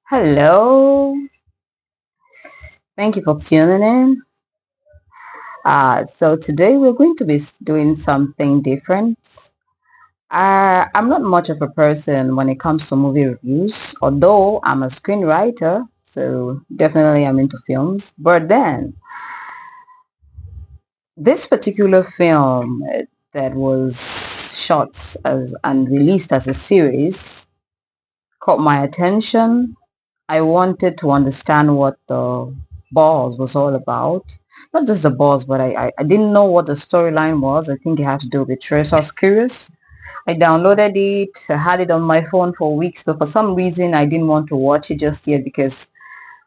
Hello, thank you for tuning in. So today we're going to be doing something different. I'm not much of a person when it comes to movie reviews, although I'm a screenwriter, so definitely I'm into films. But then, this particular film that was shot as and released as a series caught my attention. I wanted to understand what the balls was all about. Not just the balls, but I didn't know what the storyline was. I think it had to do with Trace. I was curious. I downloaded it. I had it on my phone for weeks, but for some reason I didn't want to watch it just yet because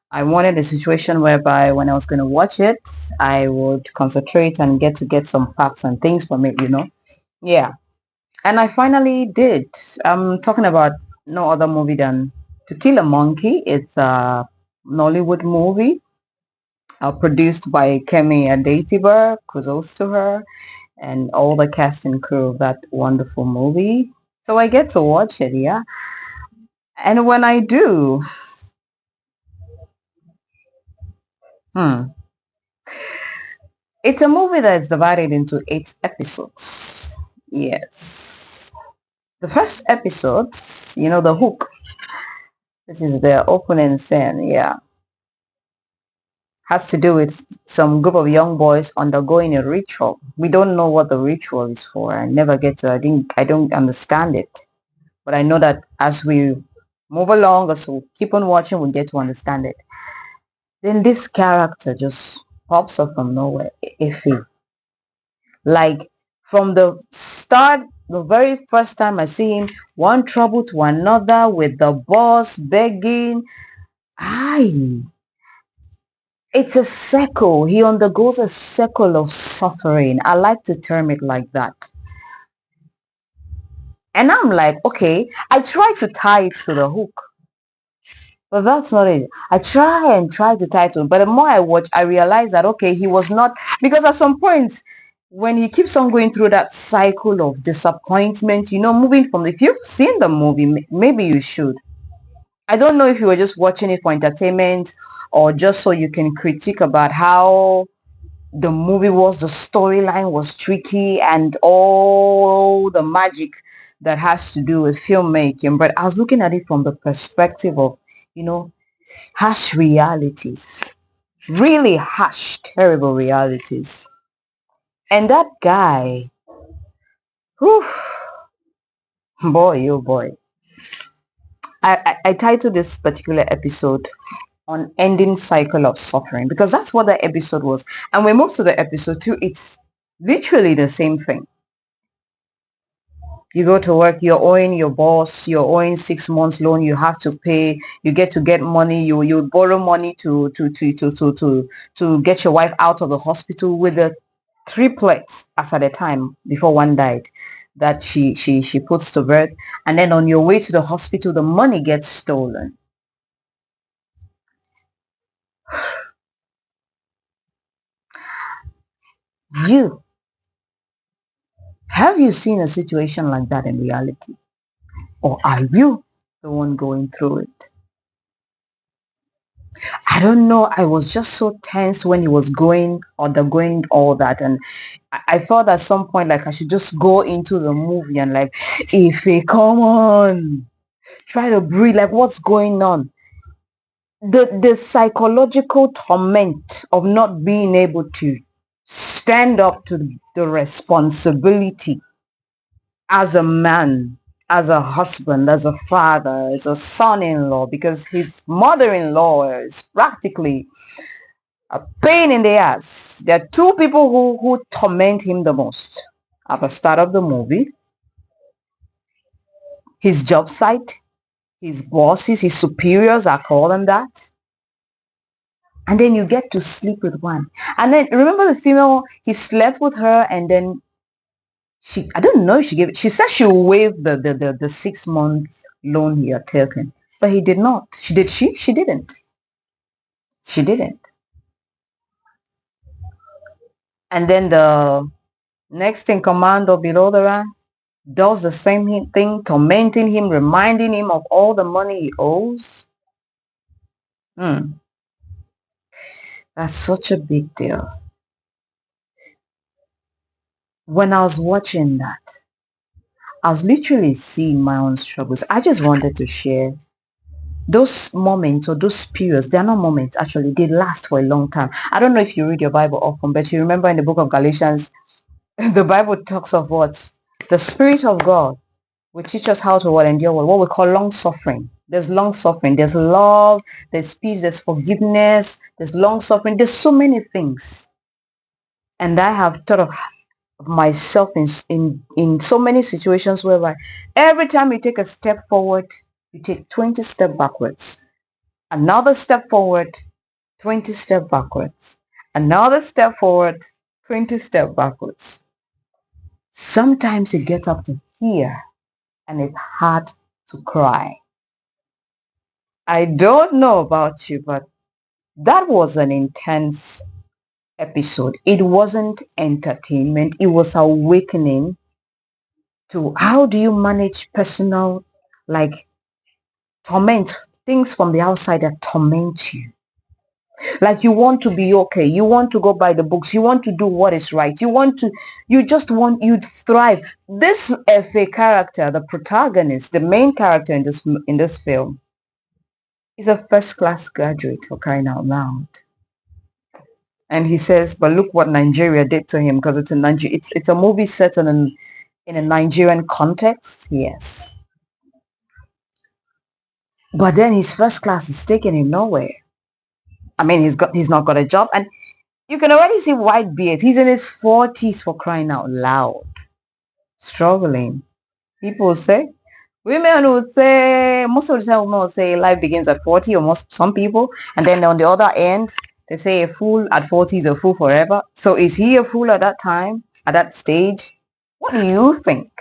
I wanted a situation whereby when I was going to watch it, I would concentrate and get some facts and things from it. Yeah. And I finally did. I'm talking about no other movie than To Kill a Monkey. It's a Nollywood movie produced by Kemi Adetiba, kudos to her, and all the cast and crew of that wonderful movie. So I get to watch it, yeah. And when I do, hmm, it's a movie that's divided into 8 episodes. Yes. The first episode, the hook, this is the opening scene, yeah, has to do with some group of young boys undergoing a ritual. We don't know what the ritual is for. I don't understand it. But I know that as we move along, as we keep on watching, we get to understand it. Then this character just pops up from nowhere, Effie. Like from the start, the very first time I see him, one trouble to another with the boss begging. Aye. It's a cycle. He undergoes a cycle of suffering. I like to term it like that. And I'm like, okay, I try to tie it to the hook, but that's not it. I try to tie it to it. But the more I watch, I realize that, okay, he was not, because at some point, when he keeps on going through that cycle of disappointment, moving from, if you've seen the movie, maybe you should. I don't know if you were just watching it for entertainment or just so you can critique about how the movie was, the storyline was tricky and all the magic that has to do with filmmaking. But I was looking at it from the perspective of, you know, harsh realities, really harsh, terrible realities. And that guy, whew, boy, oh boy. I titled this particular episode on ending cycle of suffering because that's what the episode was. And we move to the episode 2, it's literally the same thing. You go to work, you're owing your boss, you're owing 6 months loan, you have to pay, you get money, you borrow money to get your wife out of the hospital with the triplets as at the time before one died that she puts to birth. And then on your way to the hospital, the money gets stolen. You Have you seen a situation like that in reality? Or are you the one going through it? I don't know. I was just so tense when he was undergoing all that. And I felt at some point like I should just go into the movie and like, Ife, come on. Try to breathe. Like, what's going on? The psychological torment of not being able to stand up to the responsibility as a man, as a husband, as a father, as a son-in-law, because his mother-in-law is practically a pain in the ass. There are two people who torment him the most. At the start of the movie, his job site, his bosses, his superiors, I call them that. And then you get to sleep with one. And then remember the female, he slept with her and then I don't know if she said she will waive the 6 month loan he had taken, but he did not. She didn't. She didn't. And then the next in command or below the rank does the same thing, tormenting him, reminding him of all the money he owes. Hmm. That's such a big deal. When I was watching that, I was literally seeing my own struggles. I just wanted to share those moments or those periods. They're not moments, actually. They last for a long time. I don't know if you read your Bible often, but you remember in the book of Galatians, the Bible talks of what? The Spirit of God will teach us how to endure what we call long suffering. There's long suffering. There's love. There's peace. There's forgiveness. There's long suffering. There's so many things. And I have thought of myself in so many situations whereby every time you take a step forward, you take 20 steps backwards. Another step forward, 20 steps backwards. Another step forward, 20 steps backwards. Sometimes it gets up to here and it's hard to cry. I don't know about you, but that was an intense episode. It wasn't entertainment. It was awakening to how do you manage personal, like, torment, things from the outside that torment you. Like, you want to be okay, you want to go by the books, you want to do what is right, you just want, you thrive. This FA character, the protagonist, the main character in this film, is a first class graduate, for crying out loud. And he says, but look what Nigeria did to him, because it's a movie set in a Nigerian context. Yes. But then his first class is taking him nowhere. I mean, he's not got a job, and you can already see white beard. He's in his 40s, for crying out loud, struggling. People say, women would say, most of the time women would say life begins at 40, or some people, and then on the other end, they say a fool at 40 is a fool forever. So is he a fool at that time, at that stage? What do you think?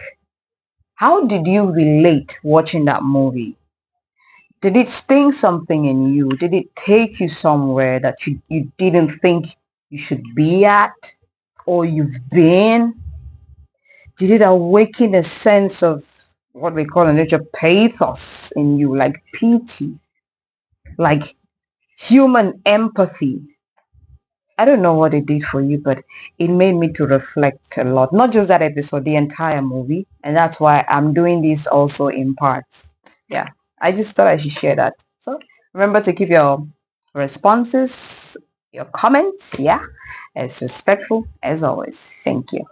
How did you relate watching that movie? Did it sting something in you? Did it take you somewhere that you didn't think you should be at, or you've been? Did it awaken a sense of what we call in nature pathos in you, like pity, like human empathy? I don't know what it did for you, but it made me to reflect a lot. Not just that episode, the entire movie. And that's why I'm doing this also in parts. Yeah, I just thought I should share that. So remember to keep your responses, your comments, yeah, as respectful as always. Thank you.